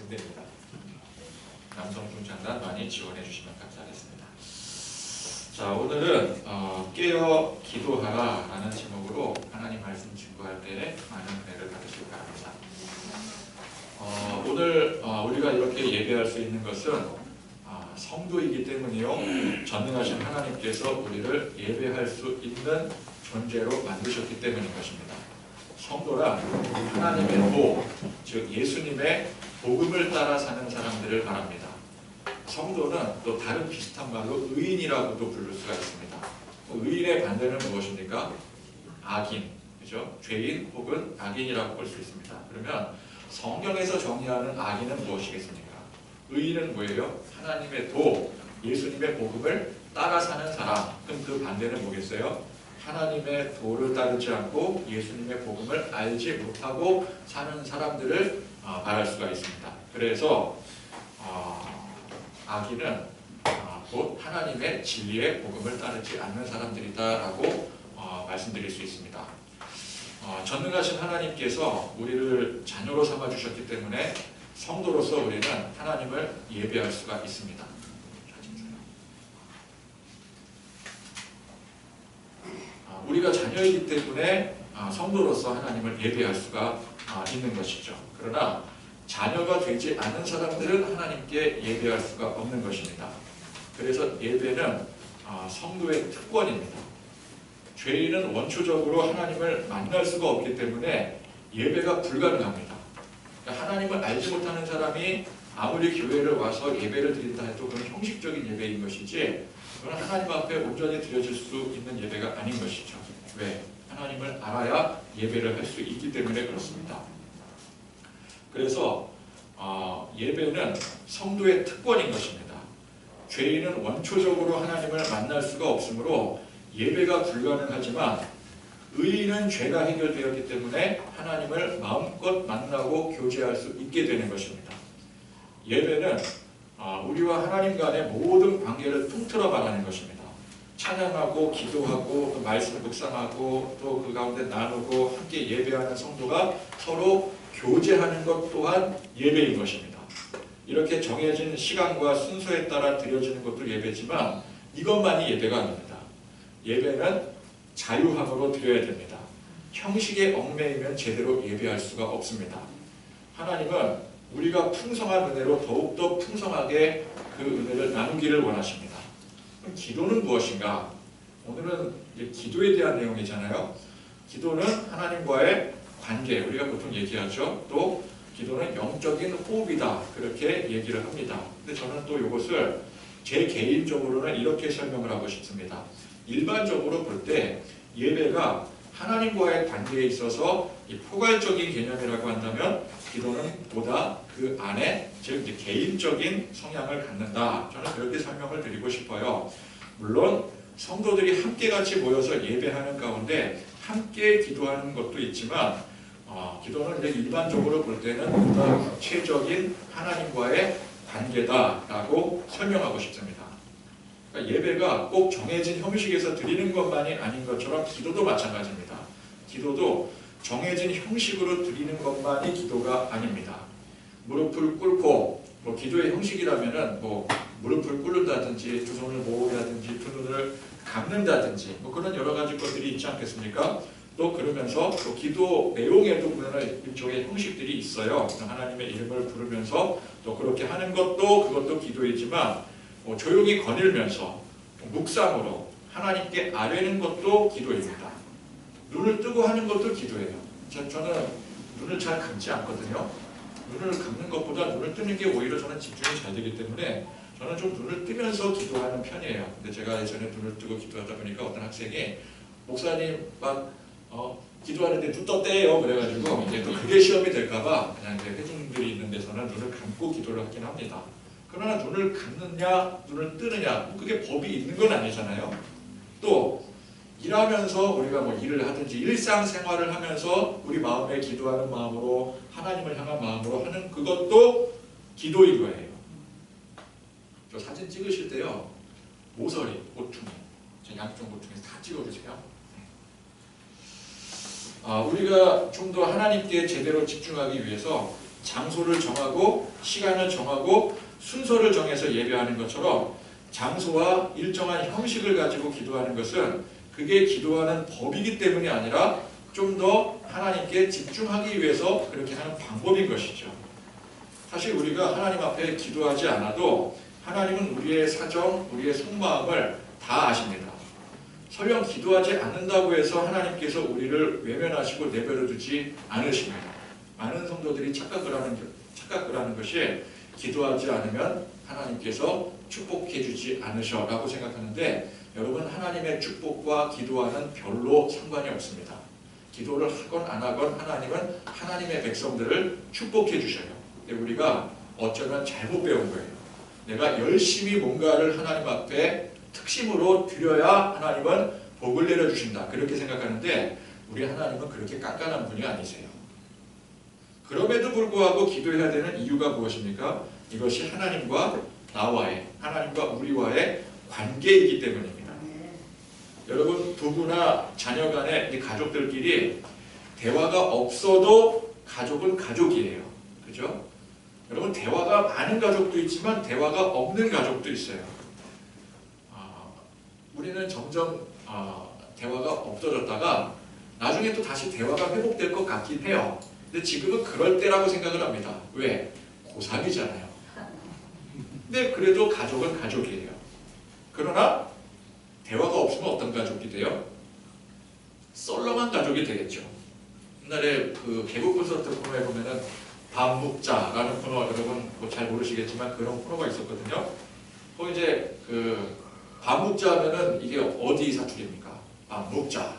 군대입니다. 남성 중창단 많이 지원해 주시면 감사하겠습니다. 자, 오늘은 깨어 기도하라 라는 제목으로 하나님 말씀 증거할 때 많은 은혜를 받으시기 바랍니다. 오늘 우리가 이렇게 예배할 수 있는 것은 성도이기 때문이요, 전능하신 하나님께서 우리를 예배할 수 있는 존재로 만드셨기 때문인 것입니다. 성도란 하나님의 도, 즉 예수님의 복음을 따라 사는 사람들을 말합니다. 성도는 또 다른 비슷한 말로 의인이라고도 부를 수가 있습니다. 의인의 반대는 무엇입니까? 악인, 그죠? 죄인 혹은 악인이라고 볼 수 있습니다. 그러면 성경에서 정의하는 악인은 무엇이겠습니까? 의인은 뭐예요? 하나님의 도, 예수님의 복음을 따라 사는 사람. 그럼 그 반대는 뭐겠어요? 하나님의 도를 따르지 않고 예수님의 복음을 알지 못하고 사는 사람들을 말할 수가 있습니다. 그래서 악인은 곧 하나님의 진리의 복음을 따르지 않는 사람들이다라고 말씀드릴 수 있습니다. 전능하신 하나님께서 우리를 자녀로 삼아 주셨기 때문에 성도로서 우리는 하나님을 예배할 수가 있습니다. 우리가 자녀이기 때문에 성도로서 하나님을 예배할 수가 있는 것이죠. 그러나 자녀가 되지 않은 사람들은 하나님께 예배할 수가 없는 것입니다. 그래서 예배는 성도의 특권입니다. 죄인은 원초적으로 하나님을 만날 수가 없기 때문에 예배가 불가능합니다. 그러니까 하나님을 알지 못하는 사람이 아무리 교회를 와서 예배를 드린다 해도 그건 형식적인 예배인 것이지, 그건 하나님 앞에 온전히 드려질 수 있는 예배가 아닌 것이죠. 왜? 하나님을 알아야 예배를 할 수 있기 때문에 그렇습니다. 그래서 예배는 성도의 특권인 것입니다. 죄인은 원초적으로 하나님을 만날 수가 없으므로 예배가 불가능하지만, 의인은 죄가 해결되었기 때문에 하나님을 마음껏 만나고 교제할 수 있게 되는 것입니다. 예배는 우리와 하나님 간의 모든 관계를 통틀어 말하는 것입니다. 찬양하고 기도하고 또 말씀 묵상하고 또 그 가운데 나누고 함께 예배하는 성도가 서로 교제하는 것 또한 예배인 것입니다. 이렇게 정해진 시간과 순서에 따라 드려지는 것도 예배지만 이것만이 예배가 아닙니다. 예배는 자유함으로 드려야 됩니다. 형식에 얽매이면 제대로 예배할 수가 없습니다. 하나님은 우리가 풍성한 은혜로 더욱더 풍성하게 그 은혜를 나누기를 원하십니다. 그럼 기도는 무엇인가? 오늘은 기도에 대한 내용이잖아요. 기도는 하나님과의 관계, 우리가 보통 얘기하죠. 또 기도는 영적인 호흡이다, 그렇게 얘기를 합니다. 근데 저는 또 이것을 제 개인적으로는 이렇게 설명을 하고 싶습니다. 일반적으로 볼 때 예배가 하나님과의 관계에 있어서 포괄적인 개념이라고 한다면 기도는 보다 그 안에, 즉 개인적인 성향을 갖는다. 저는 그렇게 설명을 드리고 싶어요. 물론 성도들이 함께 같이 모여서 예배하는 가운데 함께 기도하는 것도 있지만 기도는 이제 일반적으로 볼 때는 보다 구체적인 하나님과의 관계다라고 설명하고 싶습니다. 그러니까 예배가 꼭 정해진 형식에서 드리는 것만이 아닌 것처럼 기도도 마찬가지입니다. 기도도 정해진 형식으로 드리는 것만이 기도가 아닙니다. 무릎을 꿇고, 기도의 형식이라면은 무릎을 꿇는다든지 두 손을 모으다든지 두 눈을 감는다든지 그런 여러 가지 것들이 있지 않겠습니까? 또 그러면서 또 기도 내용에도 보면 일종의 형식들이 있어요. 하나님의 이름을 부르면서 또 그렇게 하는 것도 그것도 기도이지만 조용히 거닐면서 묵상으로 하나님께 아뢰는 것도 기도입니다. 눈을 뜨고 하는 것도 기도예요. 저는 눈을 잘 감지 않거든요. 눈을 감는 것보다 눈을 뜨는 게 오히려 저는 집중이 잘 되기 때문에 저는 좀 눈을 뜨면서 기도하는 편이에요. 근데 제가 예전에 눈을 뜨고 기도하다 보니까 어떤 학생이 목사님 기도하는데 눈 떴대요. 그래가지고 이제 또 그게 시험이 될까봐 그냥 이제 회중들이 있는 데서는 눈을 감고 기도를 하긴 합니다. 그러나 눈을 감느냐 눈을 뜨느냐 그게 법이 있는 건 아니잖아요. 또 일하면서 우리가 일을 하든지 일상생활을 하면서 우리 마음에 기도하는 마음으로 하나님을 향한 마음으로 하는 그것도 기도인 거예요. 저 사진 찍으실 때요, 모서리, 고퉁이, 제 양쪽 고퉁이에서 다 찍어주세요. 우리가 좀 더 하나님께 제대로 집중하기 위해서 장소를 정하고 시간을 정하고 순서를 정해서 예배하는 것처럼 장소와 일정한 형식을 가지고 기도하는 것은 그게 기도하는 법이기 때문이 아니라 좀 더 하나님께 집중하기 위해서 그렇게 하는 방법인 것이죠. 사실 우리가 하나님 앞에 기도하지 않아도 하나님은 우리의 사정, 우리의 속마음을 다 아십니다. 설령 기도하지 않는다고 해서 하나님께서 우리를 외면하시고 내버려 두지 않으십니다. 많은 성도들이 착각을 하는 것이 기도하지 않으면 하나님께서 축복해 주지 않으셔라고 생각하는데, 여러분, 하나님의 축복과 기도와는 별로 상관이 없습니다. 기도를 하건 안 하건 하나님은 하나님의 백성들을 축복해 주셔요. 근데 우리가 어쩌면 잘못 배운 거예요. 내가 열심히 뭔가를 하나님 앞에 특심으로 드려야 하나님은 복을 내려주신다, 그렇게 생각하는데 우리 하나님은 그렇게 깐깐한 분이 아니세요. 그럼에도 불구하고 기도해야 되는 이유가 무엇입니까? 이것이 하나님과 나와의, 하나님과 우리와의 관계이기 때문입니다. 여러분, 부부나 자녀 간의 가족들끼리 대화가 없어도 가족은 가족이에요. 그죠? 여러분, 대화가 많은 가족도 있지만 대화가 없는 가족도 있어요. 우리는 점점 대화가 없어졌다가 나중에 또 다시 대화가 회복될 것 같긴 해요. 근데 지금은 그럴 때라고 생각을 합니다. 왜? 고3이잖아요. 근데 그래도 가족은 가족이에요. 그러나 대화가 없으면 어떤 가족이 돼요? 썰렁한 가족이 되겠죠. 옛날에 그 개그 콘서트 코너에 보면은 밥 묵자라는 코너, 여러분 뭐 잘 모르시겠지만 그런 코너가 있었거든요. 거기 이제 그 밥 묵자 하면은 이게 어디 사투리입니까? 밥 묵자.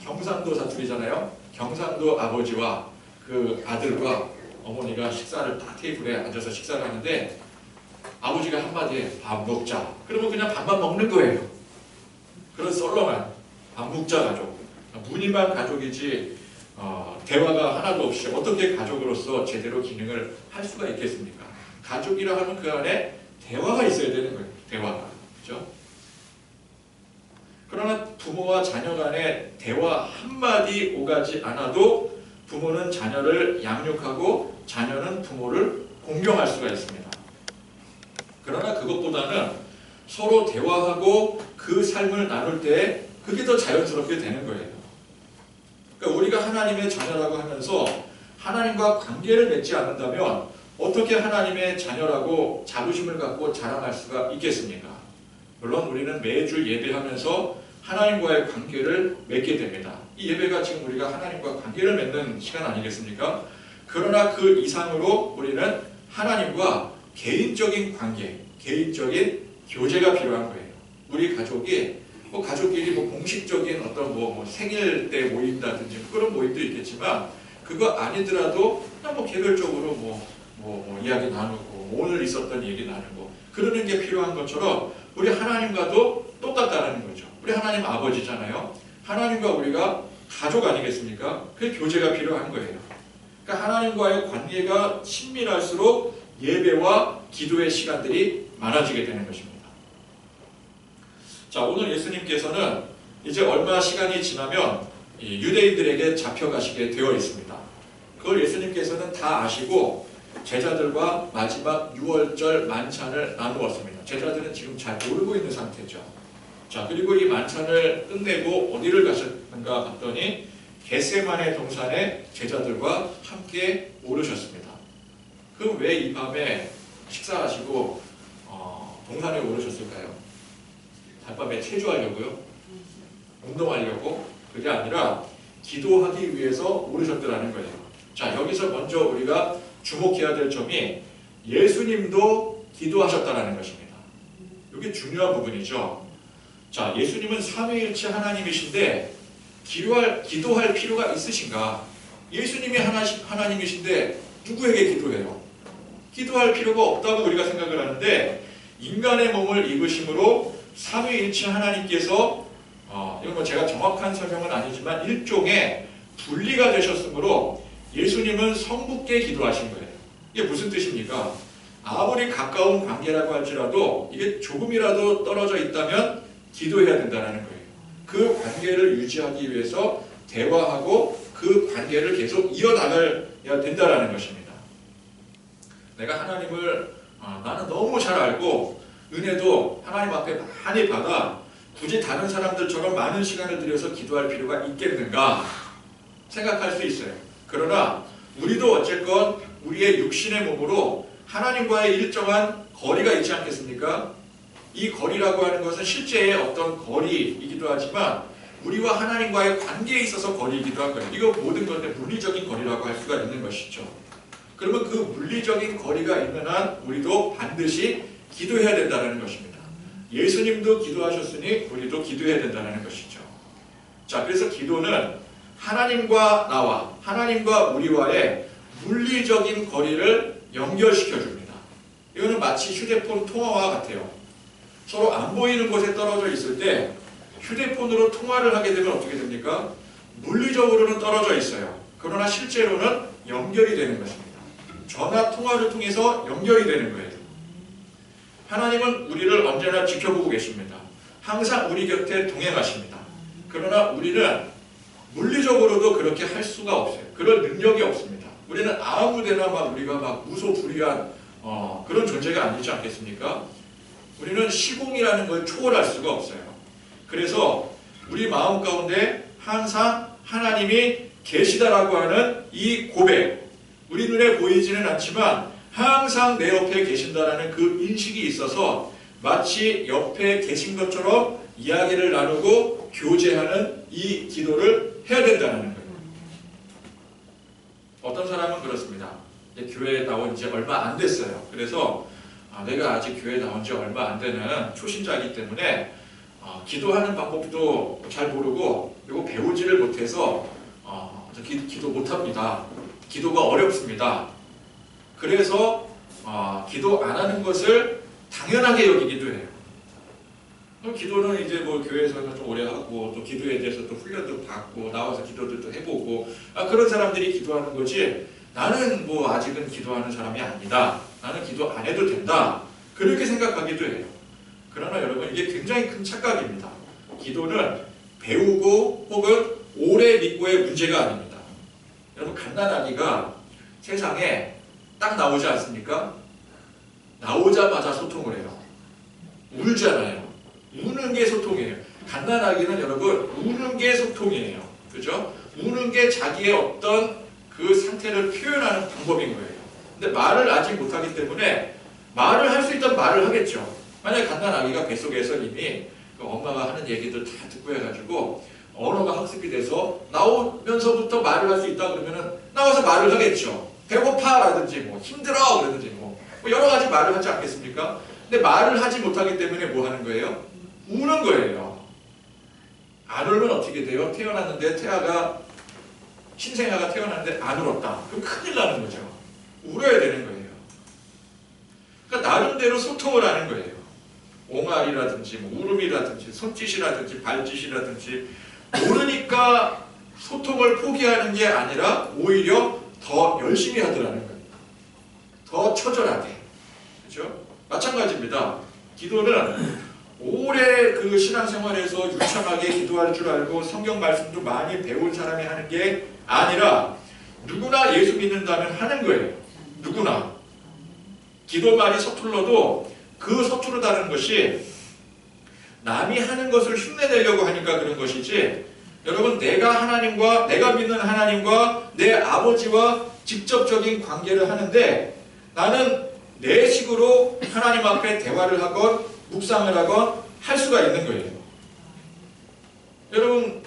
경상도 사투리잖아요. 경상도 아버지와 그 아들과 어머니가 식사를 딱 테이블에 앉아서 식사를 하는데 아버지가 한마디에 밥 먹자. 그러면 그냥 밥만 먹는 거예요. 그런 썰렁한 밥 묵자 가족. 무늬만 가족이지 대화가 하나도 없이 어떻게 가족으로서 제대로 기능을 할 수가 있겠습니까? 가족이라 하면 그 안에 대화가 있어야 되는 거예요. 대화가. 그렇죠? 그러나 부모와 자녀 간의 대화 한마디 오가지 않아도 부모는 자녀를 양육하고 자녀는 부모를 공경할 수가 있습니다. 그러나 그것보다는 서로 대화하고 그 삶을 나눌 때 그게 더 자연스럽게 되는 거예요. 그러니까 우리가 하나님의 자녀라고 하면서 하나님과 관계를 맺지 않는다면 어떻게 하나님의 자녀라고 자부심을 갖고 자랑할 수가 있겠습니까? 물론 우리는 매주 예배하면서 하나님과의 관계를 맺게 됩니다. 이 예배가 지금 우리가 하나님과 관계를 맺는 시간 아니겠습니까? 그러나 그 이상으로 우리는 하나님과 개인적인 관계, 개인적인 교제가 필요한 거예요. 우리 가족이 가족끼리 공식적인 어떤 생일 때 모인다든지 그런 모임도 있겠지만 그거 아니더라도 그냥 개별적으로 이야기 나누고 오늘 있었던 얘기 나누고 그러는 게 필요한 것처럼 우리 하나님과도 똑같다는 거죠. 우리 하나님 아버지잖아요. 하나님과 우리가 가족 아니겠습니까? 그 교제가 필요한 거예요. 그러니까 하나님과의 관계가 친밀할수록 예배와 기도의 시간들이 많아지게 되는 것입니다. 자, 오늘 예수님께서는 이제 얼마 시간이 지나면 유대인들에게 잡혀가시게 되어 있습니다. 그걸 예수님께서는 다 아시고 제자들과 마지막 유월절 만찬을 나누었습니다. 제자들은 지금 잘 모르고 있는 상태죠. 자, 그리고 이 만찬을 끝내고 어디를 가셨는가 봤더니 겟세마네 동산에 제자들과 함께 오르셨습니다. 그럼 왜 이 밤에 식사하시고 동산에 오르셨을까요? 달밤에 체조하려고요? 운동하려고? 그게 아니라 기도하기 위해서 오르셨더라는 거예요. 자, 여기서 먼저 우리가 주목해야 될 점이 예수님도 기도하셨다는 것입니다. 이게 중요한 부분이죠. 자, 예수님은 삼위일체 하나님이신데 기도할 필요가 있으신가? 예수님이 하나님이신데 누구에게 기도해요? 기도할 필요가 없다고 우리가 생각을 하는데 인간의 몸을 입으심으로 삼위일체 하나님께서 이건 제가 정확한 설명은 아니지만 일종의 분리가 되셨으므로 예수님은 성부께 기도하신 거예요. 이게 무슨 뜻입니까? 아무리 가까운 관계라고 할지라도 이게 조금이라도 떨어져 있다면 기도해야 된다는 거예요. 그 관계를 유지하기 위해서 대화하고 그 관계를 계속 이어나가야 된다는 것입니다. 내가 하나님을 나는 너무 잘 알고 은혜도 하나님 앞에 많이 받아 굳이 다른 사람들처럼 많은 시간을 들여서 기도할 필요가 있겠는가 생각할 수 있어요. 그러나 우리도 어쨌건 우리의 육신의 몸으로 하나님과의 일정한 거리가 있지 않겠습니까? 이 거리라고 하는 것은 실제의 어떤 거리이기도 하지만 우리와 하나님과의 관계에 있어서 거리이기도 하고요. 이거 모든 건데 물리적인 거리라고 할 수가 있는 것이죠. 그러면 그 물리적인 거리가 있는 한 우리도 반드시 기도해야 된다는 것입니다. 예수님도 기도하셨으니 우리도 기도해야 된다는 것이죠. 자, 그래서 기도는 하나님과 나와 하나님과 우리와의 물리적인 거리를 연결시켜 줍니다. 이거는 마치 휴대폰 통화와 같아요. 서로 안 보이는 곳에 떨어져 있을 때 휴대폰으로 통화를 하게 되면 어떻게 됩니까? 물리적으로는 떨어져 있어요. 그러나 실제로는 연결이 되는 것입니다. 전화 통화를 통해서 연결이 되는 거예요. 하나님은 우리를 언제나 지켜보고 계십니다. 항상 우리 곁에 동행하십니다. 그러나 우리는 물리적으로도 그렇게 할 수가 없어요. 그럴 능력이 없습니다. 우리는 아무데나 우리가 무소불위한 그런 존재가 아니지 않겠습니까? 우리는 시공이라는 걸 초월할 수가 없어요. 그래서 우리 마음 가운데 항상 하나님이 계시다라고 하는 이 고백, 우리 눈에 보이지는 않지만 항상 내 옆에 계신다라는 그 인식이 있어서 마치 옆에 계신 것처럼 이야기를 나누고 교제하는 이 기도를 해야 된다는 거예요. 어떤 사람은 그렇습니다. 이제 교회에 나온 지 얼마 안 됐어요. 그래서 내가 아직 교회에 나온 지 얼마 안 되는 초신자이기 때문에 기도하는 방법도 잘 모르고 그리고 배우지를 못해서 기도 못합니다. 기도가 어렵습니다. 그래서 기도 안 하는 것을 당연하게 여기기도 해요. 기도는 이제 교회에서는 좀 오래 하고 또 기도에 대해서 또 훈련도 받고 나와서 기도도 또 해보고 그런 사람들이 기도하는 거지 나는 아직은 기도하는 사람이 아니다. 나는 기도 안 해도 된다. 그렇게 생각하기도 해요. 그러나 여러분 이게 굉장히 큰 착각입니다. 기도는 배우고 혹은 오래 믿고의 문제가 아닙니다. 여러분 갓난아기가 세상에 딱 나오지 않습니까? 나오자마자 소통을 해요. 울잖아요. 우는 게 소통이에요. 갓난아기는 여러분 우는 게 소통이에요. 그죠? 우는 게 자기의 어떤 그 상태를 표현하는 방법인 거예요. 근데 말을 아직 못하기 때문에 말을 할 수 있다면 말을 하겠죠. 만약에 갓난아기가 뱃속에서 이미 그 엄마가 하는 얘기들 다 듣고 해가지고 언어가 학습이 돼서 나오면서부터 말을 할 수 있다 그러면은 나와서 말을 하겠죠. 배고파라든지 힘들어 그러든지 여러 가지 말을 하지 않겠습니까? 근데 말을 하지 못하기 때문에 뭐 하는 거예요? 우는 거예요. 안 울면 어떻게 돼요? 태어났는데 신생아가 태어났는데 안 울었다. 그럼 큰일 나는 거죠. 울어야 되는 거예요. 그러니까 나름대로 소통을 하는 거예요. 옹알이라든지 울음이라든지 손짓이라든지 발짓이라든지 모르니까 소통을 포기하는 게 아니라 오히려 더 열심히 하더라는 거예요. 더 처절하게. 그렇죠? 마찬가지입니다. 기도는 오래 그 신앙생활에서 유창하게 기도할 줄 알고 성경 말씀도 많이 배운 사람이 하는 게 아니라 누구나 예수 믿는다면 하는 거예요. 누구나. 기도 말이 서툴러도 그 서투르다는 것이 남이 하는 것을 흉내내려고 하니까 그런 것이지 여러분 내가 믿는 하나님과 내 아버지와 직접적인 관계를 하는데 나는 내 식으로 하나님 앞에 대화를 하건 묵상을 하건 할 수가 있는 거예요. 여러분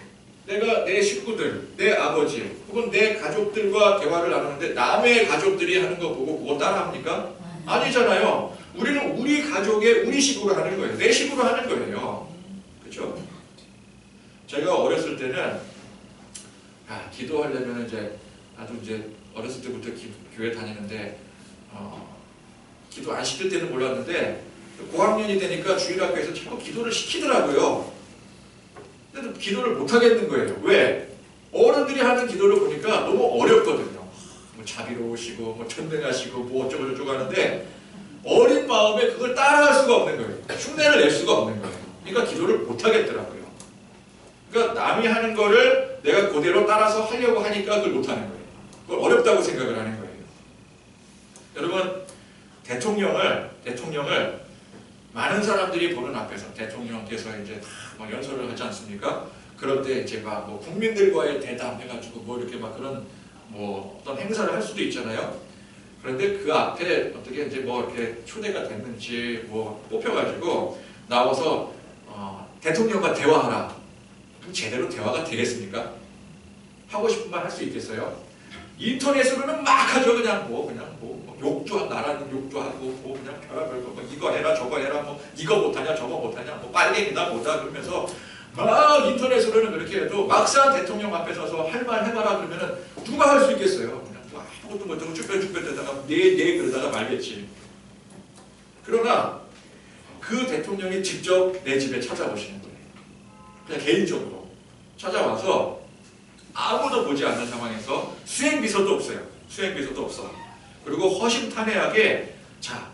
내가 내 식구들, 내 아버지 혹은 내 가족들과 대화를 나누는데 남의 가족들이 하는 거 보고 그거 따라합니까? 아니잖아요. 우리는 우리 가족의 우리 식으로 하는 거예요. 내 식으로 하는 거예요. 그렇죠? 제가 어렸을 때는 기도하려면 이제 어렸을 때부터 교회 다니는데 기도 안 시킬 때는 몰랐는데 고학년이 되니까 주일학교에서 자꾸 기도를 시키더라고요. 근데 기도를 못 하겠는 거예요. 왜? 어른들이 하는 기도를 보니까 너무 어렵거든요. 자비로우시고 전능하시고 어쩌고 저쩌고 하는데 어린 마음에 그걸 따라할 수가 없는 거예요. 흉내를 낼 수가 없는 거예요. 그러니까 기도를 못 하겠더라고요. 그러니까 남이 하는 거를 내가 그대로 따라서 하려고 하니까 그걸 못 하는 거예요. 그걸 어렵다고 생각을 하는 거예요. 여러분 대통령을 많은 사람들이 보는 앞에서 대통령께서 이제 막 연설을 하지 않습니까? 그런데 이제 막 뭐 국민들과의 대담 해가지고 뭐 이렇게 막 그런 뭐 어떤 행사를 할 수도 있잖아요. 그런데 그 앞에 어떻게 이제 뭐 이렇게 초대가 됐는지 뭐 뽑혀가지고 나와서 대통령과 대화하라. 그럼 제대로 대화가 되겠습니까? 하고 싶은 말 할 수 있겠어요? 인터넷으로는 막 하죠. 그냥 뭐 욕도 나라는 욕도 하고 뭐 그냥 별의별 거 뭐 이거 해라 저거 해라 뭐 이거 못하냐 저거 못하냐 뭐 빨갱이다 뭐다 그러면서 막 인터넷으로는 그렇게 해도 막상 대통령 앞에 서서 할 말 해봐라 그러면은 누가 할 수 있겠어요? 그냥 뭐 아무것도 못하고 쭈뼛쭈뼛대다가 네 그러다가 말겠지. 그러나 그 대통령이 직접 내 집에 찾아오시는 거예요. 그냥 개인적으로 찾아와서 아무도 보지 않는 상황에서 수행비서도 없어요. 수행비서도 없어. 그리고 허심탄회하게 자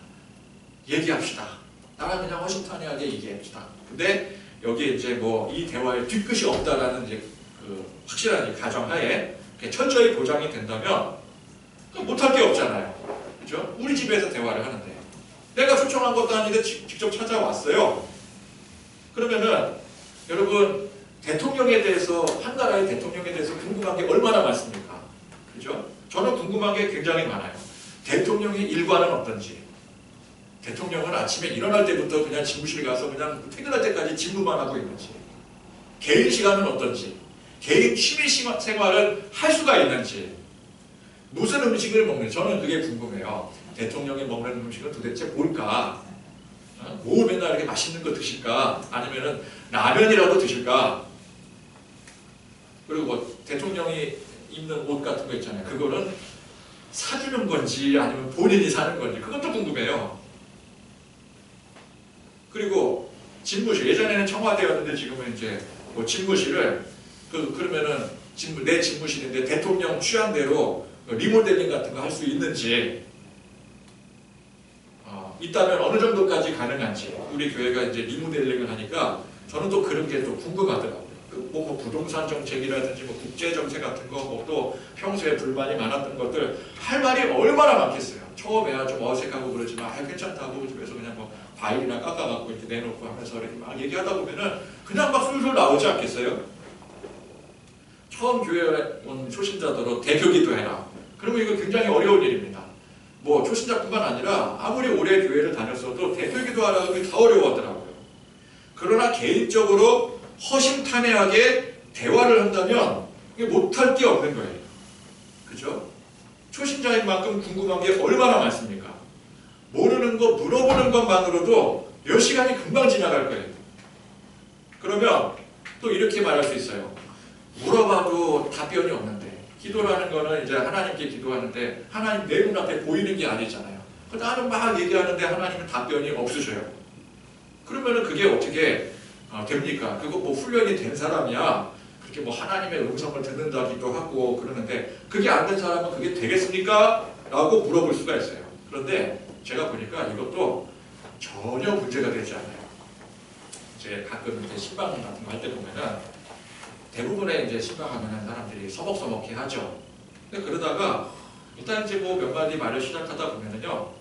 얘기합시다. 나랑 그냥 허심탄회하게 얘기합시다. 근데 여기 이제 뭐 이 대화에 뒤끝이 없다라는 이제 그 확실한 가정하에 철저히 보장이 된다면 못할 게 없잖아요. 그렇죠? 우리 집에서 대화를 하는데 내가 초청한 것도 아닌데 직접 찾아왔어요. 그러면은 여러분 대통령에 대해서 한 나라의 대통령에 대해서 궁금한 게 얼마나 많습니까? 그죠? 저는 궁금한 게 굉장히 많아요. 대통령의 일과는 어떤지. 대통령은 아침에 일어날 때부터 그냥 집무실 가서 그냥 퇴근할 때까지 집무만 하고 있는지. 개인 시간은 어떤지. 개인 취미 생활을 할 수가 있는지. 무슨 음식을 먹는지. 저는 그게 궁금해요. 대통령이 먹는 음식은 도대체 뭘까? 뭐 맨날 이렇게 맛있는 거 드실까? 아니면은 라면이라도 드실까? 그리고 뭐 대통령이 입는 옷 같은 거 있잖아요. 그거는 사주는 건지 아니면 본인이 사는 건지 그것도 궁금해요. 그리고 집무실 예전에는 청와대였는데 지금은 이제 뭐 집무실을 그러면은 내 집무실인데 대통령 취향대로 리모델링 같은 거 할 수 있는지 있다면 어느 정도까지 가능한지 우리 교회가 이제 리모델링을 하니까 저는 또 그런 게 또 궁금하더라고요. 뭐 부동산 정책이라든지 뭐 국제 정책 같은 거, 뭐 또 평소에 불만이 많았던 것들 할 말이 얼마나 많겠어요. 처음에야 좀 어색하고 그러지만 괜찮다고 집에서 그냥 뭐 과일이나 깎아갖고 이렇게 내놓고 하면서 이렇게 막 얘기하다 보면은 그냥 막 술술 나오지 않겠어요? 처음 교회에 온 초신자들은 대교기도 해라. 그러면 이거 굉장히 어려운 일입니다. 뭐 초신자뿐만 아니라 아무리 오래 교회를 다녔어도 대교기도 하라고 다 어려워하더라고요. 그러나 개인적으로 허심탄회하게 대화를 한다면 이게 못할 게 없는 거예요. 그죠? 초신자인 만큼 궁금한 게 얼마나 많습니까? 모르는 거 물어보는 것만으로도 몇 시간이 금방 지나갈 거예요. 그러면 또 이렇게 말할 수 있어요. 물어봐도 답변이 없는데 기도라는 거는 이제 하나님께 기도하는데 하나님 내 눈앞에 보이는 게 아니잖아요. 나는 막 얘기하는데 하나님은 답변이 없으셔요. 그러면은 그게 어떻게 됩니까? 그거 뭐 훈련이 된 사람이야 그렇게 뭐 하나님의 음성을 듣는다기도 하고 그러는데 그게 안 된 사람은 그게 되겠습니까? 라고 물어볼 수가 있어요. 그런데 제가 보니까 이것도 전혀 문제가 되지 않아요. 이제 가끔 이제 신방 같은 거 할 때 보면은 대부분의 이제 신방하면은 사람들이 서먹서먹해 하죠. 근데 그러다가 일단 이제 뭐 몇 마디 말을 시작하다 보면은요,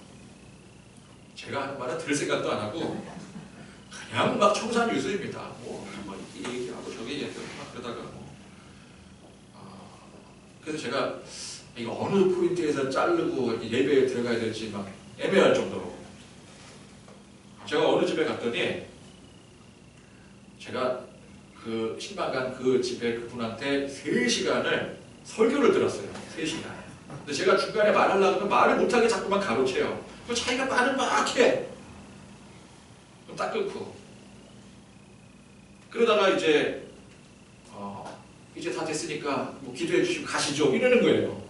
제가 하는 말은 들을 생각도 안 하고 그냥 막 청산유수입니다. 뭐 이 얘기하고 저기 얘기하고 막 그러다가 그래서 제가 이거 어느 포인트에서 자르고 예배에 들어가야 될지 막 애매할 정도로 제가 어느 집에 갔더니 제가 그 신방간 그 집에 그분한테 3시간을 설교를 들었어요. 3시간. 근데 제가 중간에 말하려고 하면 말을 못하게 자꾸만 가로채요. 그 자기가 말을 막 해. 그럼 딱 끊고. 그러다가 이제 이제 다 됐으니까 뭐 기도해 주시고 가시죠. 이러는 거예요.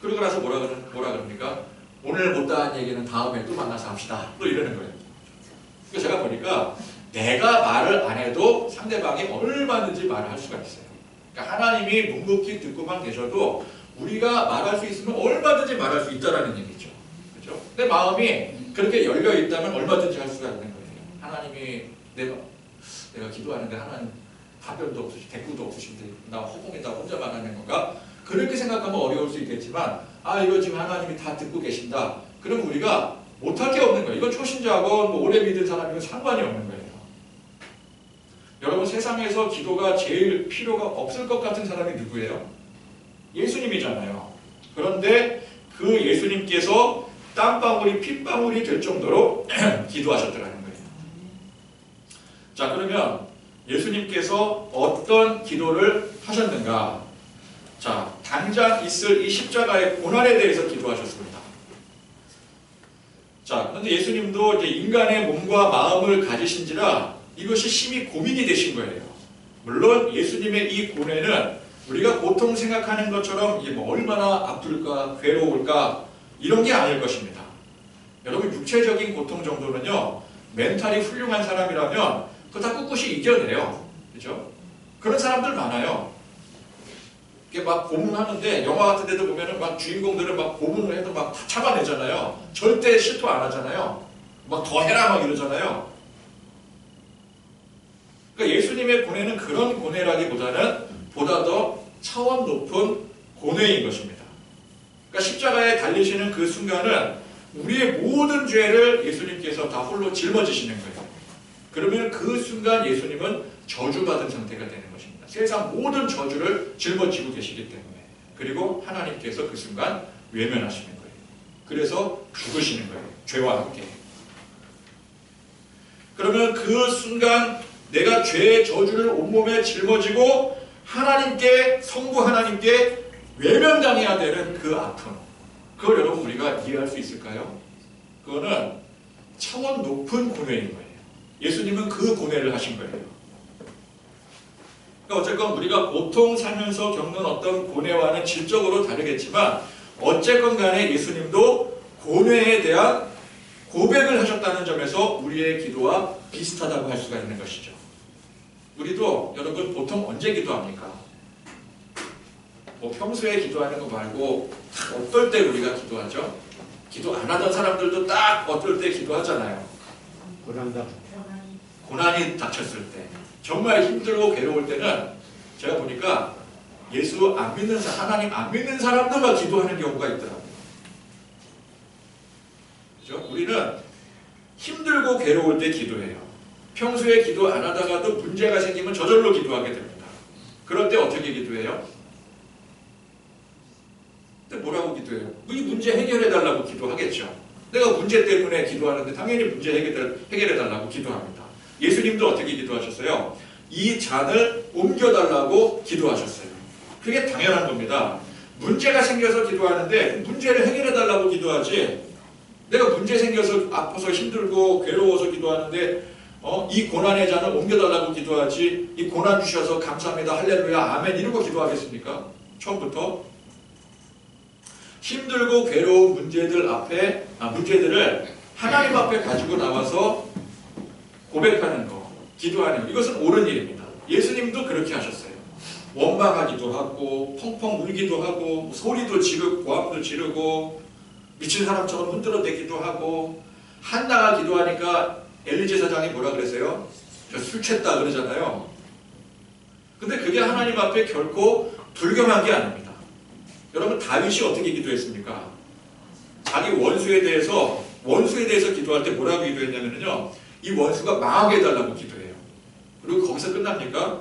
그러고 나서 뭐라 그럽니까? 오늘 못다한 얘기는 다음에 또 만나서 합시다. 또 이러는 거예요. 그래서 제가 보니까 내가 말을 안 해도 상대방이 얼마든지 말을 할 수가 있어요. 그러니까 하나님이 묵묵히 듣고만 계셔도 우리가 말할 수 있으면 얼마든지 말할 수 있다라는 얘기죠. 그렇죠? 내 마음이 그렇게 열려 있다면 얼마든지 할 수가 있는 거예요. 하나님이 내가 기도하는데 하나님 답변도 없으시고 대꾸도 없으신데 나 허공에다 혼자만 하는 건가? 그렇게 생각하면 어려울 수 있겠지만 아 이거 지금 하나님이 다 듣고 계신다. 그럼 우리가 못할 게 없는 거예요. 이건 초신자건 뭐 오래 믿은 사람이건 상관이 없는 거예요. 여러분 세상에서 기도가 제일 필요가 없을 것 같은 사람이 누구예요? 예수님이잖아요. 그런데 그 예수님께서 땀방울이 핏방울이 될 정도로 기도하셨더라는 거예요. 자, 그러면 예수님께서 어떤 기도를 하셨는가? 자, 당장 있을 이 십자가의 고난에 대해서 기도하셨습니다. 자, 그런데 예수님도 이제 인간의 몸과 마음을 가지신지라 이것이 심히 고민이 되신 거예요. 물론 예수님의 이 고뇌는 우리가 보통 생각하는 것처럼 이게 뭐 얼마나 아플까, 괴로울까 이런 게 아닐 것입니다. 여러분 육체적인 고통 정도는요, 멘탈이 훌륭한 사람이라면 그거 다 꿋꿋이 이겨내요. 그죠? 그런 사람들 많아요. 이게 막 고문하는데 영화 같은 데도 보면은 막 주인공들은 막 고문을 해도 막 다 참아내잖아요. 절대 실토 안 하잖아요. 막 더 해라 막 이러잖아요. 그러니까 예수님의 고뇌는 그런 고뇌라기보다는 보다 더 차원 높은 고뇌인 것입니다. 그러니까 십자가에 달리시는 그 순간은 우리의 모든 죄를 예수님께서 다 홀로 짊어지시는 거예요. 그러면 그 순간 예수님은 저주받은 상태가 되는 것입니다. 세상 모든 저주를 짊어지고 계시기 때문에. 그리고 하나님께서 그 순간 외면하시는 거예요. 그래서 죽으시는 거예요. 죄와 함께. 그러면 그 순간 내가 죄의 저주를 온몸에 짊어지고 하나님께, 성부 하나님께 외면당해야 되는 그 아픔. 그걸 여러분 우리가 이해할 수 있을까요? 그거는 차원 높은 고뇌인 거예요. 예수님은 그 고뇌를 하신 거예요. 그러니까 어쨌건 우리가 보통 살면서 겪는 어떤 고뇌와는 질적으로 다르겠지만 어쨌건 간에 예수님도 고뇌에 대한 고백을 하셨다는 점에서 우리의 기도와 비슷하다고 할 수가 있는 것이죠. 우리도 여러분 보통 언제 기도합니까? 뭐 평소에 기도하는 거 말고 어떨 때 우리가 기도하죠? 기도 안 하던 사람들도 딱 어떨 때 기도하잖아요. 고난이 닥쳤을 때, 정말 힘들고 괴로울 때는 제가 보니까 예수 안 믿는 하나님 안 믿는 사람들만 기도하는 경우가 있더라고요. 그죠? 우리는 힘들고 괴로울 때 기도해요. 평소에 기도 안 하다가도 문제가 생기면 저절로 기도하게 됩니다. 그럴 때 어떻게 기도해요? 근데 뭐라고 기도해요? 이 문제 해결해달라고 기도하겠죠. 내가 문제 때문에 기도하는데 당연히 문제 해결해달라고 기도합니다. 예수님도 어떻게 기도하셨어요? 이 잔을 옮겨달라고 기도하셨어요. 그게 당연한 겁니다. 문제가 생겨서 기도하는데 문제를 해결해달라고 기도하지, 내가 문제 생겨서 아파서 힘들고 괴로워서 기도하는데 이 고난의 잔을 옮겨달라고 기도하지, 이 고난 주셔서 감사합니다 할렐루야 아멘 이러고 기도하겠습니까? 처음부터 힘들고 괴로운 문제들을 하나님 앞에 가지고 나와서 고백하는 거, 기도하는 거, 이것은 옳은 일입니다. 예수님도 그렇게 하셨어요. 원망하기도 하고 펑펑 울기도 하고 소리도 지르고 고함도 지르고 미친 사람처럼 흔들어대기도 하고, 한나가 기도하니까 엘리 제사장이 뭐라 그랬어요? 저 술 취했다 그러잖아요. 근데 그게 하나님 앞에 결코 불경한 게 아닙니다. 여러분 다윗이 어떻게 기도했습니까? 자기 원수에 대해서 기도할 때 뭐라고 기도했냐면요, 이 원수가 망하게 해달라고 기도해요. 그리고 거기서 끝납니까?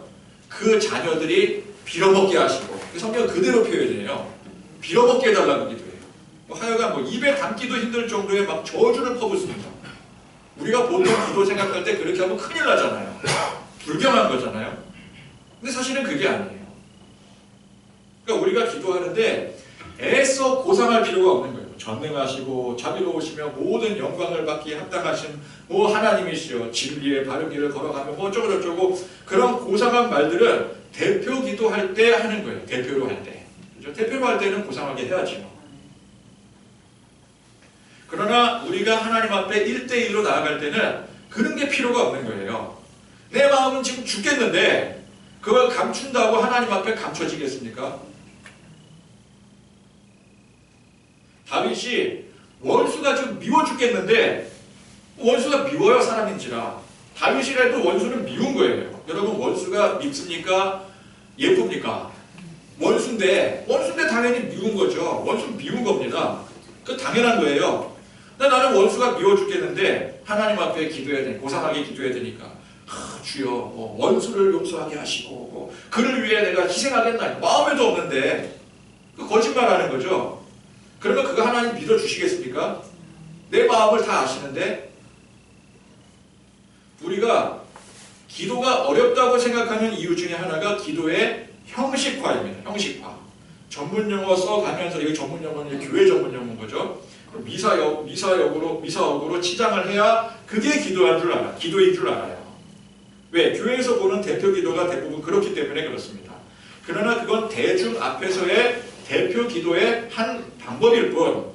그 자녀들이 빌어먹게 하시고, 성경 그대로 표현해요. 빌어먹게 해달라고 기도해요. 하여간 입에 담기도 힘들 정도의 막 저주를 퍼붓습니다. 우리가 보통 기도 생각할 때 그렇게 하면 큰일 나잖아요. 불경한 거잖아요. 근데 사실은 그게 아니에요. 그러니까 우리가 기도하는데 애써 고상할 필요가 없는 거예요. 전능하시고 자비로우시며 모든 영광을 받기에 합당하신 하나님이시여 진리의 바른 길을 걸어가며 어쩌고저쩌고, 그런 고상한 말들은 대표 기도할 때 하는 거예요. 대표로 할 때. 그렇죠? 대표로 할 때는 고상하게 해야죠. 그러나 우리가 하나님 앞에 1대1로 나아갈 때는 그런 게 필요가 없는 거예요. 내 마음은 지금 죽겠는데 그걸 감춘다고 하나님 앞에 감춰지겠습니까? 다윗이 원수가 지금 미워 죽겠는데, 원수가 미워요 사람인지라, 다윗이라도 원수는 미운 거예요. 여러분 원수가 밉습니까? 예쁩니까? 원수인데 당연히 미운 거죠. 원수는 미운 겁니다. 그 당연한 거예요. 근데 나는 원수가 미워 죽겠는데 하나님 앞에 기도해야 되니까, 고상하게 기도해야 되니까, 주여 원수를 용서하게 하시고 그를 위해 내가 희생하겠나, 마음에도 없는데 그 거짓말하는 거죠. 그러면 그거 하나님 믿어주시겠습니까? 내 마음을 다 아시는데. 우리가 기도가 어렵다고 생각하는 이유 중에 하나가 기도의 형식화입니다. 형식화. 전문 용어 써가면서, 이거 전문 용어는 교회 전문 용어인 거죠. 미사역으로 치장을 해야 그게 기도인 줄 알아요. 왜? 교회에서 보는 대표 기도가 대부분 그렇기 때문에 그렇습니다. 그러나 그건 대중 앞에서의 대표 기도의 한 방법일 뿐,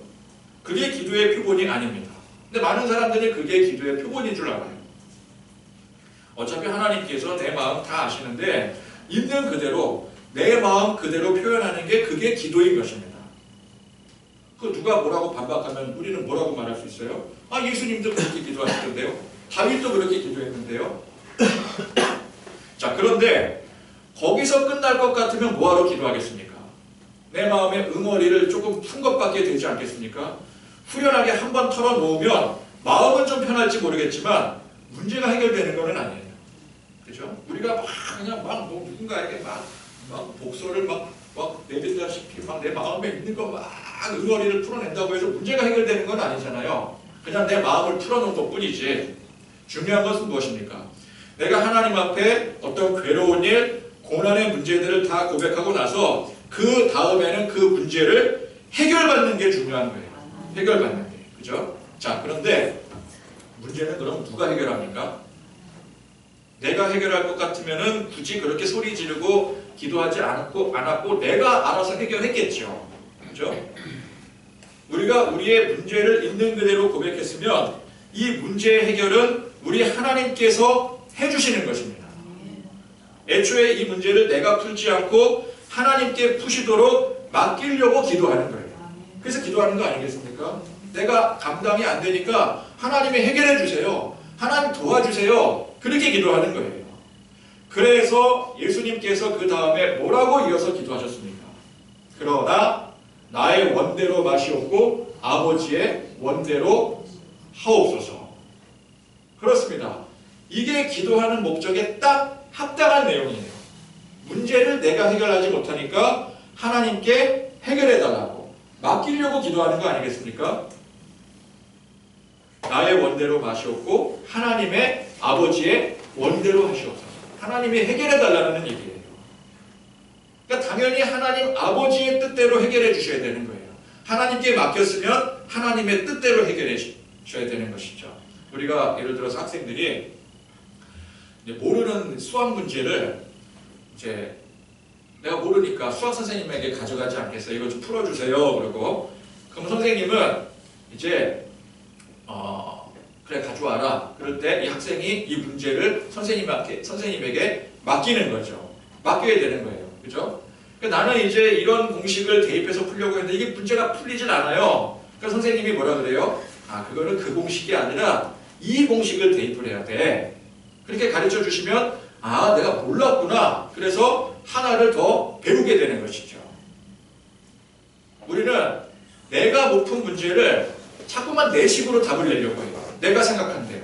그게 기도의 표본이 아닙니다. 근데 많은 사람들이 그게 기도의 표본인 줄 알아요. 어차피 하나님께서 내 마음 다 아시는데 있는 그대로 내 마음 그대로 표현하는 게 그게 기도인 것입니다. 그 누가 뭐라고 반박하면 우리는 뭐라고 말할 수 있어요? 예수님도 그렇게 기도하셨던데요. 다윗도 그렇게 기도했는데요. 자, 그런데 거기서 끝날 것 같으면 뭐하러 기도하겠습니까? 내 마음의 응어리를 조금 푼 것밖에 되지 않겠습니까? 후련하게 한번 털어놓으면 마음은 좀 편할지 모르겠지만 문제가 해결되는 것은 아니에요. 그죠? 우리가 그냥 누군가에게 복소를 내뱉다시피 내 마음에 있는 거 응어리를 풀어낸다고 해서 문제가 해결되는 건 아니잖아요. 그냥 내 마음을 풀어놓은 것 뿐이지. 중요한 것은 무엇입니까? 내가 하나님 앞에 어떤 괴로운 일, 고난의 문제들을 다 고백하고 나서 그 다음에는 그 문제를 해결받는 게 중요한 거예요. 해결받는 게. 그죠? 자, 그런데 문제는 그럼 누가 해결합니까? 내가 해결할 것 같으면은 굳이 그렇게 소리 지르고 기도하지 않았고 내가 알아서 해결했겠죠. 그죠? 우리가 우리의 문제를 있는 그대로 고백했으면 이 문제의 해결은 우리 하나님께서 해주시는 것입니다. 애초에 이 문제를 내가 풀지 않고 하나님께 푸시도록 맡기려고 기도하는 거예요. 그래서 기도하는 거 아니겠습니까? 내가 감당이 안 되니까 하나님이 해결해 주세요. 하나님 도와주세요. 그렇게 기도하는 거예요. 그래서 예수님께서 그 다음에 뭐라고 이어서 기도하셨습니까? 그러나 나의 원대로 마시옵고 아버지의 원대로 하옵소서. 그렇습니다. 이게 기도하는 목적에 딱 합당한 내용이에요. 문제를 내가 해결하지 못하니까 하나님께 해결해달라고 맡기려고 기도하는 거 아니겠습니까? 나의 원대로 마시옵고 하나님의 아버지의 원대로 하시옵소서. 하나님이 해결해달라는 얘기예요. 그러니까 당연히 하나님 아버지의 뜻대로 해결해 주셔야 되는 거예요. 하나님께 맡겼으면 하나님의 뜻대로 해결해 주셔야 되는 것이죠. 우리가 예를 들어서 학생들이 모르는 수학 문제를 내가 모르니까 수학 선생님에게 가져가지 않겠어요. 이거 좀 풀어주세요. 그러고 그럼 선생님은 그래 가져와라. 그럴 때 이 학생이 이 문제를 선생님에게 맡기는 거죠. 맡겨야 되는 거예요. 그죠? 그러니까 나는 이런 공식을 대입해서 풀려고 했는데 이게 문제가 풀리질 않아요. 그러니까 선생님이 뭐라 그래요? 그거는 그 공식이 아니라 이 공식을 대입을 해야 돼. 그렇게 가르쳐 주시면 내가 몰랐구나. 그래서 하나를 더 배우게 되는 것이죠. 우리는 내가 못 푼 문제를 자꾸만 내 식으로 답을 내려고 해요. 내가 생각한 대로.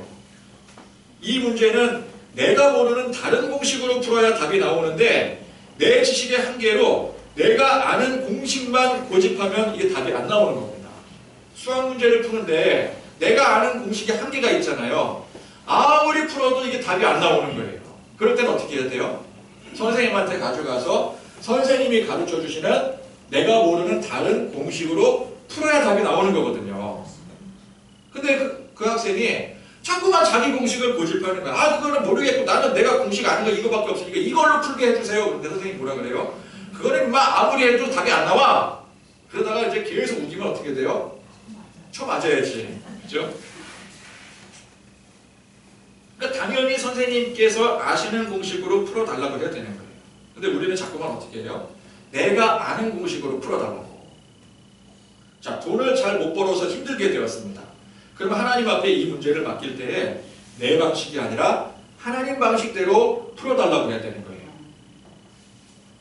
이 문제는 내가 모르는 다른 공식으로 풀어야 답이 나오는데 내 지식의 한계로 내가 아는 공식만 고집하면 이게 답이 안 나오는 겁니다. 수학 문제를 푸는데 내가 아는 공식의 한계가 있잖아요. 아무리 풀어도 이게 답이 안 나오는 거예요. 그럴 때는 어떻게 해야 돼요? 선생님한테 가져가서 선생님이 가르쳐 주시는 내가 모르는 다른 공식으로 풀어야 답이 나오는 거거든요. 근데 그 학생이 자꾸만 자기 공식을 고집하는 거야. 그거는 모르겠고 나는 내가 공식 아는 거 이거밖에 없으니까 이걸로 풀게 해주세요. 그런데 선생님이 뭐라 그래요? 그거는 아무리 해도 답이 안 나와. 그러다가 계속 우기면 어떻게 돼요? 쳐 맞아야지. 그죠? 그러니까 당연히 선생님께서 아시는 공식으로 풀어달라고 해야 되는 거예요. 근데 우리는 자꾸만 어떻게 해요? 내가 아는 공식으로 풀어달라고. 자, 돈을 잘 못 벌어서 힘들게 되었습니다. 그러면 하나님 앞에 이 문제를 맡길 때에 내 방식이 아니라 하나님 방식대로 풀어달라고 해야 되는 거예요.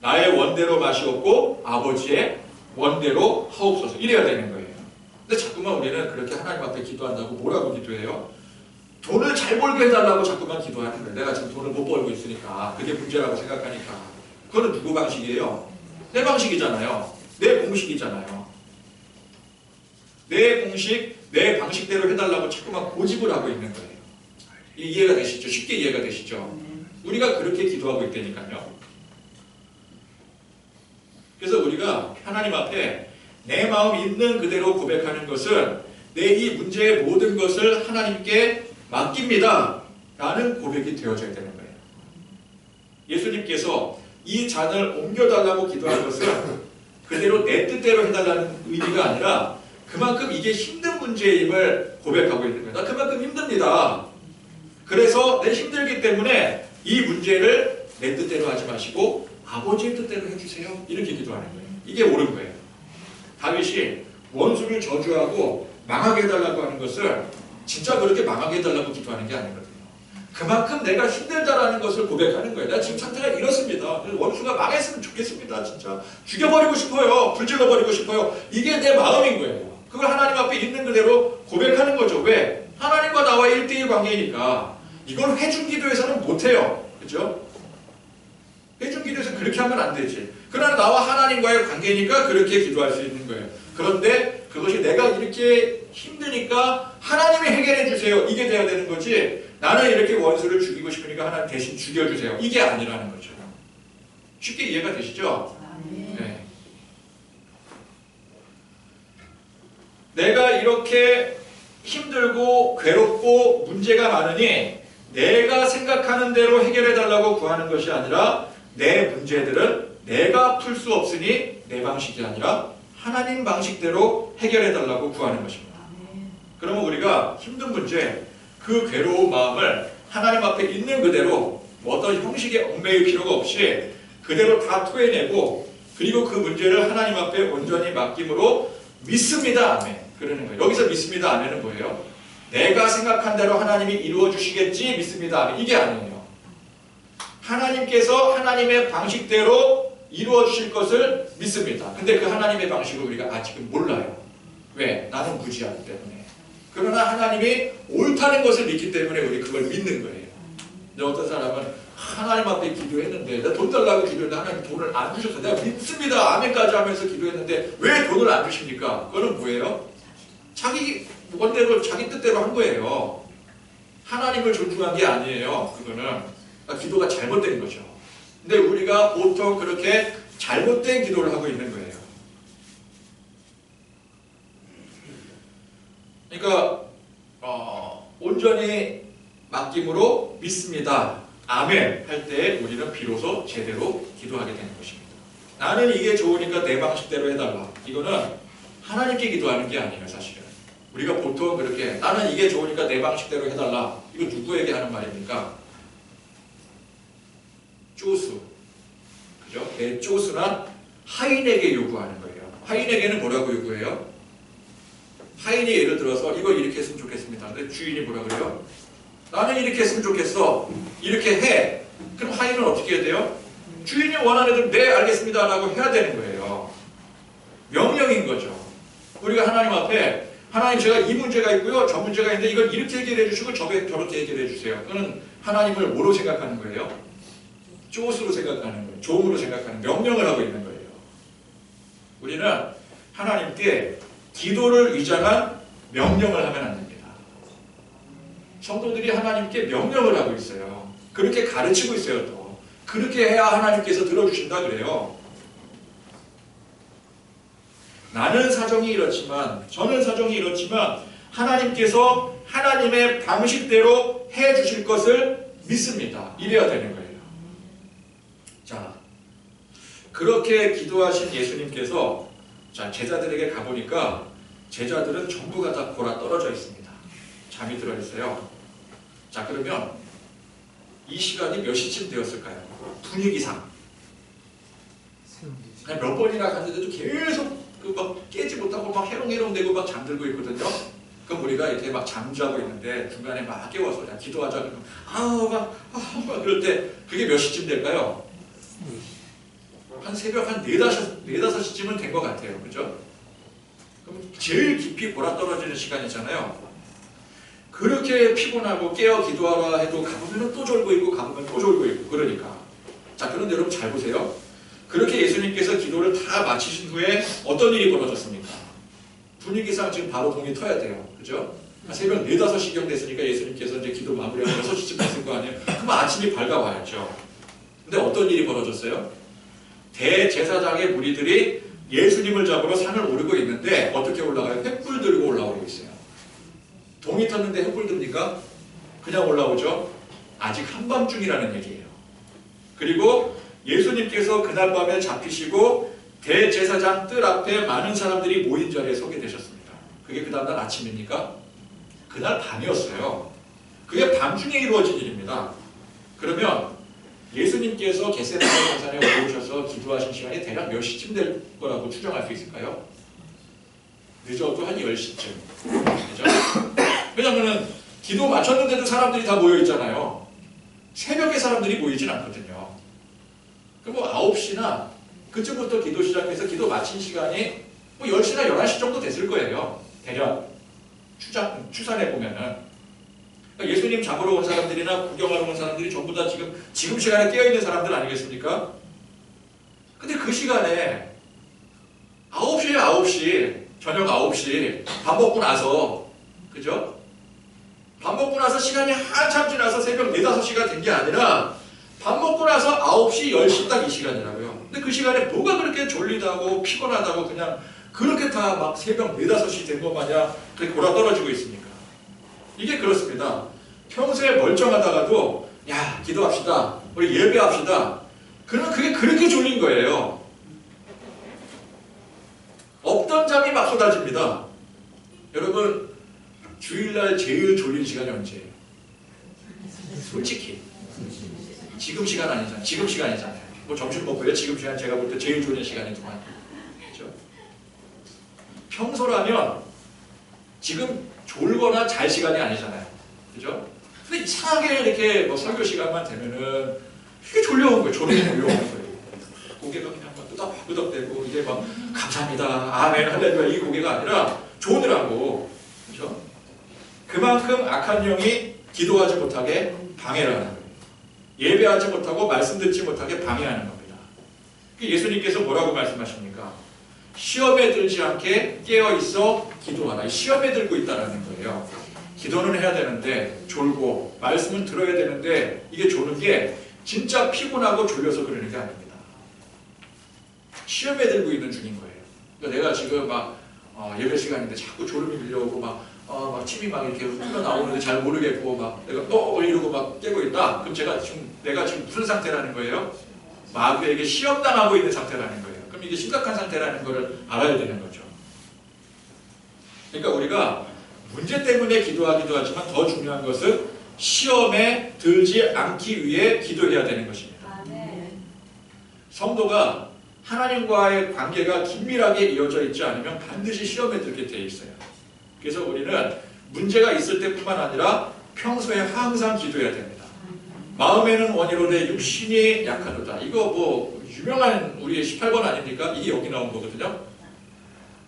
나의 원대로 마시옵고 아버지의 원대로 하옵소서. 이래야 되는 거예요. 근데 자꾸만 우리는 그렇게 하나님 앞에 기도한다고 뭐라고 기도해요? 돈을 잘 벌게 해달라고 자꾸만 기도하는 거예요. 내가 지금 돈을 못 벌고 있으니까 그게 문제라고 생각하니까. 그거는 누구 방식이에요? 내 방식이잖아요. 내 공식이잖아요. 내 공식, 내 방식대로 해달라고 자꾸만 고집을 하고 있는 거예요. 이해가 되시죠? 쉽게 이해가 되시죠? 우리가 그렇게 기도하고 있다니까요. 그래서 우리가 하나님 앞에 내 마음 있는 그대로 고백하는 것은 내 이 문제의 모든 것을 하나님께 맡깁니다 라는 고백이 되어져야 되는 거예요. 예수님께서 이 잔을 옮겨달라고 기도한 것은 그대로 내 뜻대로 해달라는 의미가 아니라 그만큼 이게 힘든 문제임을 고백하고 있는 거예요. 나 그만큼 힘듭니다. 그래서 내 힘들기 때문에 이 문제를 내 뜻대로 하지 마시고 아버지의 뜻대로 해주세요. 이렇게 기도하는 거예요. 이게 옳은 거예요. 다윗이 원수를 저주하고 망하게 해달라고 하는 것을 진짜 그렇게 망하게 해달라고 기도하는 게 아니거든요. 그만큼 내가 힘들다라는 것을 고백하는 거예요. 내가 지금 상태가 이렇습니다. 원수가 망했으면 좋겠습니다. 진짜 죽여버리고 싶어요. 불질러버리고 싶어요. 이게 내 마음인 거예요. 그걸 하나님 앞에 있는 그대로 고백하는 거죠. 왜? 하나님과 나와 1대1 관계니까. 이걸 회중 기도에서는 못해요. 그렇죠? 회중 기도에서 그렇게 하면 안 되지. 그러나 나와 하나님과의 관계니까 그렇게 기도할 수 있는 거예요. 그런데 그것이 내가 이렇게 힘드니까 하나님이 해결해 주세요. 이게 돼야 되는 거지. 나는 이렇게 원수를 죽이고 싶으니까 하나님 대신 죽여주세요. 이게 아니라는 거죠. 쉽게 이해가 되시죠? 네. 내가 이렇게 힘들고 괴롭고 문제가 많으니 내가 생각하는 대로 해결해 달라고 구하는 것이 아니라 내 문제들은 내가 풀 수 없으니 내 방식이 아니라 하나님 방식대로 해결해 달라고 구하는 것입니다. 그러면 우리가 힘든 문제, 그 괴로운 마음을 하나님 앞에 있는 그대로 뭐 어떤 형식에 얽매일 필요가 없이 그대로 다 토해내고 그리고 그 문제를 하나님 앞에 온전히 맡김으로 믿습니다. 아멘. 그러는 거예요. 여기서 믿습니다. 아멘은 뭐예요? 내가 생각한 대로 하나님이 이루어 주시겠지 믿습니다. 아멘. 이게 아니에요. 하나님께서 하나님의 방식대로 이루어 주실 것을 믿습니다. 근데 그 하나님의 방식을 우리가 아직은 몰라요. 왜? 나는 무지하기 때문에. 그러나 하나님이 옳다는 것을 믿기 때문에 우리 그걸 믿는 거예요. 근데 어떤 사람은 하나님 앞에 기도했는데 내가 돈 달라고 기도했는데 하나님 돈을 안 주셔서 내가 믿습니다. 아멘까지 하면서 기도했는데 왜 돈을 안 주십니까? 그거는 뭐예요? 자기 원대로 자기 뜻대로 한 거예요. 하나님을 존중한 게 아니에요. 그거는 기도가 잘못된 거죠. 근데 우리가 보통 그렇게 잘못된 기도를 하고 있는 거예요. 그러니까 온전히 맡김으로 믿습니다. 아멘 할 때 우리는 비로소 제대로 기도하게 되는 것입니다. 나는 이게 좋으니까 내 방식대로 해달라. 이거는 하나님께 기도하는 게 아니에요. 사실은. 우리가 보통 그렇게 나는 이게 좋으니까 내 방식대로 해달라. 이거 누구에게 하는 말입니까? 쪼수. 그죠? 내 쪼수나 하인에게 요구하는 거예요. 하인에게는 뭐라고 요구해요? 하인이 예를 들어서 이거 이렇게 했으면 좋겠습니다. 근데 주인이 뭐라 그래요? 나는 이렇게 했으면 좋겠어. 이렇게 해. 그럼 하인은 어떻게 해야 돼요? 주인이 원하는 대로 네 알겠습니다 라고 해야 되는 거예요. 명령인 거죠. 우리가 하나님 앞에 하나님 제가 이 문제가 있고요. 저 문제가 있는데 이걸 이렇게 해결해 주시고 저렇게 해결해 주세요. 그거는 하나님을 뭐로 생각하는 거예요? 쪼수로 생각하는 거예요. 종으로 생각하는 명령을 하고 있는 거예요. 우리는 하나님께 기도를 위장한 명령을 하면 안 됩니다. 성도들이 하나님께 명령을 하고 있어요. 그렇게 가르치고 있어요. 또 그렇게 해야 하나님께서 들어주신다 그래요. 나는 사정이 이렇지만 저는 사정이 이렇지만 하나님께서 하나님의 방식대로 해주실 것을 믿습니다. 이래야 되는 거예요. 자, 그렇게 기도하신 예수님께서 자, 제자들에게 가보니까 제자들은 전부가 다 골아 떨어져 있습니다. 잠이 들어 있어요. 자, 그러면 이 시간이 몇 시쯤 되었을까요? 분위기상. 몇 번이나 갔는데도 계속 막 깨지 못하고 막 해롱해롱대고 막 잠들고 있거든요. 그럼 우리가 이렇게 막 잠자고 있는데 중간에 막 깨워서 야, 기도하자 그러면 막 그럴 때 그게 몇 시쯤 될까요? 한 새벽 한 4~5시쯤은 된 것 같아요. 그죠? 그럼 제일 깊이 골아떨어지는 시간이잖아요. 그렇게 피곤하고 깨어 기도하라 해도 가보면 또 졸고 있고 가보면 또 졸고 있고 그러니까. 자, 그런데 여러분 잘 보세요. 그렇게 예수님께서 기도를 다 마치신 후에 어떤 일이 벌어졌습니까? 분위기상 지금 바로 동이 터야 돼요. 그죠? 새벽 4~5시경 됐으니까 예수님께서 이제 기도 마무리하고 6시쯤 됐을 거 아니에요? 그럼 아침이 밝아와야죠. 근데 어떤 일이 벌어졌어요? 대제사장의 무리들이 예수님을 잡으러 산을 오르고 있는데 어떻게 올라가요? 횃불 들고 올라오고 있어요. 동이 텄는데 횃불 듭니까? 그냥 올라오죠? 아직 한밤중이라는 얘기예요. 그리고 예수님께서 그날 밤에 잡히시고 대제사장 뜰 앞에 많은 사람들이 모인 자리에 서게 되셨습니다. 그게 그 다음날 아침입니까? 그날 밤이었어요. 그게 밤중에 이루어진 일입니다. 그러면 예수님께서 겟세마네 동산에 올라오셔서 기도하신 시간이 대략 몇 시쯤 될 거라고 추정할 수 있을까요? 늦어도 한 10시쯤. 그죠? 왜냐면은 기도 마쳤는데도 사람들이 다 모여 있잖아요. 새벽에 사람들이 모이진 않거든요. 그럼 뭐 9시나 그쯤부터 기도 시작해서 기도 마친 시간이 뭐 10시나 11시 정도 됐을 거예요. 대략 추산해 보면은. 그러니까 예수님 잡으러 온 사람들이나 구경하러 온 사람들이 전부 다 지금 시간에 깨어있는 사람들 아니겠습니까? 근데 그 시간에 9시에 9시, 저녁 9시 밥 먹고 나서, 그죠? 밥 먹고 나서 시간이 한참 지나서 새벽 4~5시가 된 게 아니라 밥 먹고 나서 9시, 10시 딱 이 시간이라고요. 근데 그 시간에 뭐가 그렇게 졸리다고 피곤하다고 그냥 그렇게 다 막 새벽 4~5시 된 것 마냥 그렇게 골아떨어지고 있습니까? 이게 그렇습니다. 평소에 멀쩡하다가도 야 기도합시다. 우리 예배합시다. 그러면 그게 그렇게 졸린 거예요. 없던 잠이 막 쏟아집니다. 여러분 주일날 제일 졸린 시간이 언제예요? 솔직히 지금 시간 아니잖아요. 지금 시간이잖아요. 뭐 점심 먹고요. 지금 시간 제가 볼 때 제일 졸린 시간이지만 그렇죠? 평소라면 지금 졸거나 잘 시간이 아니잖아요. 그죠? 근데 이상하게 이렇게 뭐 설교 시간만 되면은 이게 졸려온 거예요. 졸음이 몰려오는 거예요. 고개가 그냥 막 끄덕끄덕대고 이게 막 감사합니다. 아멘 할렐루야 이 고개가 아니라 좋으라고. 그죠? 그만큼 악한 영이 기도하지 못하게 방해를 하는 거예요. 예배하지 못하고 말씀 듣지 못하게 방해하는 겁니다. 예수님께서 뭐라고 말씀하십니까? 시험에 들지 않게 깨어있어 기도하라. 시험에 들고 있다는 거예요. 기도는 해야 되는데 졸고 말씀은 들어야 되는데 이게 조는 게 진짜 피곤하고 졸려서 그러는 게 아닙니다. 시험에 들고 있는 중인 거예요. 그러니까 내가 지금 막 예배 시간인데 자꾸 졸음이 밀려오고 막 침이 막 이렇게 흘러나오는데 잘 모르겠고 막 내가 이러고 막 깨고 있다. 그럼 내가 지금 무슨 상태라는 거예요? 마귀에게 시험당하고 있는 상태라는 거예요. 그럼 이게 심각한 상태라는 걸 알아야 되는 거죠. 그러니까 우리가 문제 때문에 기도하기도 하지만 더 중요한 것은 시험에 들지 않기 위해 기도해야 되는 것입니다. 성도가 하나님과의 관계가 긴밀하게 이어져 있지 않으면 반드시 시험에 들게 돼 있어요. 그래서 우리는 문제가 있을 때뿐만 아니라 평소에 항상 기도해야 됩니다. 마음에는 원이로되 육신이 약하도다. 이거 뭐 유명한 우리의 18번 아닙니까? 이게 여기 나온 거거든요.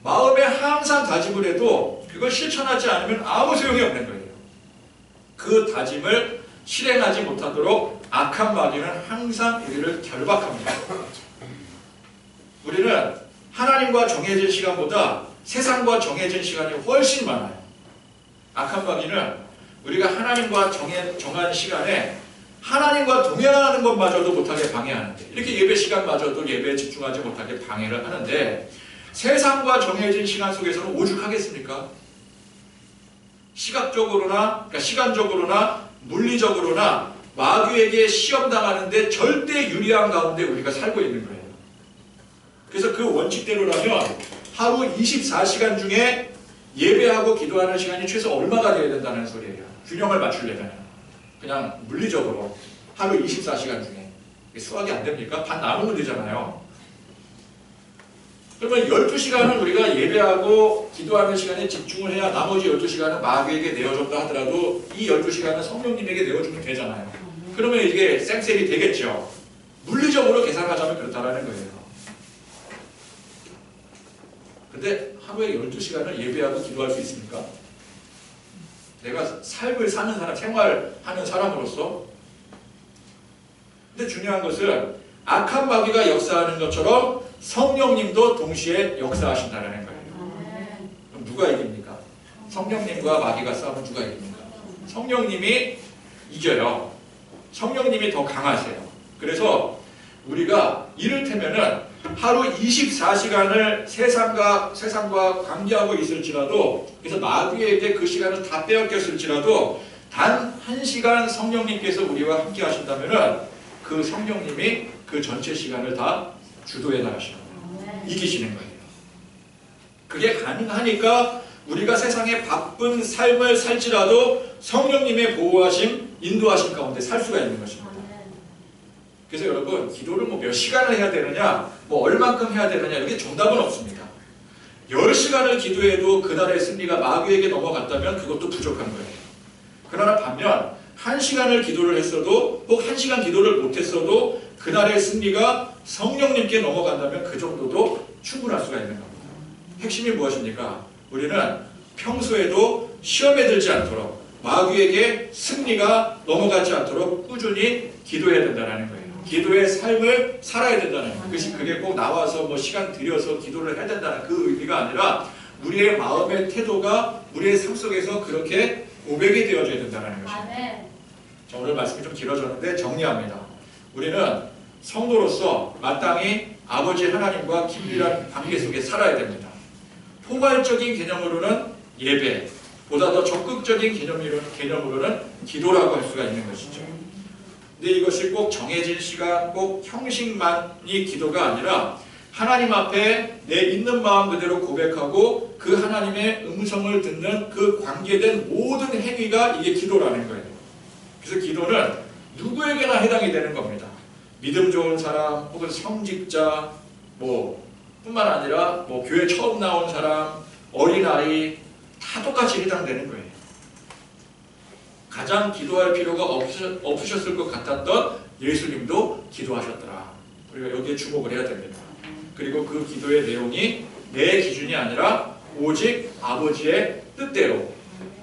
마음에 항상 다짐을 해도 그걸 실천하지 않으면 아무 소용이 없는 거예요. 그 다짐을 실행하지 못하도록 악한 마귀는 항상 우리를 결박합니다. 우리는 하나님과 정해진 시간보다 세상과 정해진 시간이 훨씬 많아요. 악한 마귀는 우리가 하나님과 정한 시간에 하나님과 동행하는 것마저도 못하게 방해하는데 이렇게 예배 시간마저도 예배에 집중하지 못하게 방해를 하는데 세상과 정해진 시간 속에서는 오죽하겠습니까? 시각적으로나 그러니까 시간적으로나 물리적으로나 마귀에게 시험당하는데 절대 유리한 가운데 우리가 살고 있는 거예요. 그래서 그 원칙대로라면 하루 24시간 중에 예배하고 기도하는 시간이 최소 얼마가 되어야 된다는 소리예요. 균형을 맞추려면 그냥 물리적으로 하루 24시간 중에 수학이 안 됩니까? 반 나누면 되잖아요. 그러면 12시간은 우리가 예배하고 기도하는 시간에 집중을 해야 나머지 12시간은 마귀에게 내어줬다 하더라도 이 12시간은 성령님에게 내어주면 되잖아요. 그러면 이게 쌩쌩이 되겠죠. 물리적으로 계산하자면 그렇다라는 거예요. 근데 하루에 12시간을 예배하고 기도할 수 있습니까? 내가 삶을 사는 사람, 생활하는 사람으로서. 근데 중요한 것은 악한 마귀가 역사하는 것처럼 성령님도 동시에 역사하신다는 거예요. 그럼 누가 이깁니까? 성령님과 마귀가 싸우면 누가 이깁니까? 성령님이 이겨요. 성령님이 더 강하세요. 그래서 우리가 이를테면은 하루 24시간을 세상과 관계하고 있을지라도, 그래서 마귀에게 그 시간을 다 빼앗겼을지라도 단 1시간 성령님께서 우리와 함께 하신다면은 그 성령님이 그 전체 시간을 다 주도해 나가시는 거예요. 이기시는 거예요. 그게 가능하니까 우리가 세상에 바쁜 삶을 살지라도 성령님의 보호하심, 인도하심 가운데 살 수가 있는 것입니다. 그래서 여러분, 기도를 뭐 몇 시간을 해야 되느냐, 뭐 얼만큼 해야 되느냐, 여기 정답은 없습니다. 10시간을 기도해도 그날의 승리가 마귀에게 넘어갔다면 그것도 부족한 거예요. 그러나 반면 1시간을 기도를 했어도, 혹 1시간 기도를 못했어도 그날의 승리가 성령님께 넘어간다면 그 정도도 충분할 수가 있는 겁니다. 핵심이 무엇입니까? 우리는 평소에도 시험에 들지 않도록, 마귀에게 승리가 넘어가지 않도록 꾸준히 기도해야 된다는 거예요. 기도의 삶을 살아야 된다는 거예요. 그게 꼭 나와서 뭐 시간 들여서 기도를 해야 된다는 그 의미가 아니라 우리의 마음의 태도가 우리의 삶 속에서 그렇게 고백이 되어져야 된다는 것입니다. 자, 오늘 말씀이 좀 길어졌는데 정리합니다. 우리는 성도로서 마땅히 아버지 하나님과 긴밀한 관계 속에 살아야 됩니다. 포괄적인 개념으로는 예배, 보다 더 적극적인 개념으로는 기도라고 할 수가 있는 것이죠. 근데 이것이 꼭 정해진 시간, 꼭 형식만이 기도가 아니라 하나님 앞에 내 있는 마음 그대로 고백하고 그 하나님의 음성을 듣는 그 관계된 모든 행위가 이게 기도라는 거예요. 그래서 기도는 누구에게나 해당이 되는 겁니다. 믿음 좋은 사람, 혹은 성직자, 뿐만 아니라 교회 처음 나온 사람, 어린아이 다 똑같이 해당되는 거예요. 가장 기도할 필요가 없으셨을 것 같았던 예수님도 기도하셨더라. 우리가 여기에 주목을 해야 됩니다. 그리고 그 기도의 내용이 내 기준이 아니라 오직 아버지의 뜻대로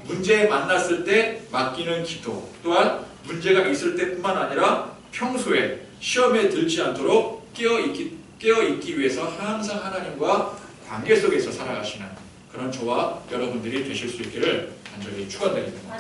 문제에 만났을 때 맡기는 기도, 또한 문제가 있을 때뿐만 아니라 평소에 시험에 들지 않도록 깨어있기 위해서 항상 하나님과 관계 속에서 살아가시는 그런 저와 여러분들이 되실 수 있기를 간절히 축원드립니다.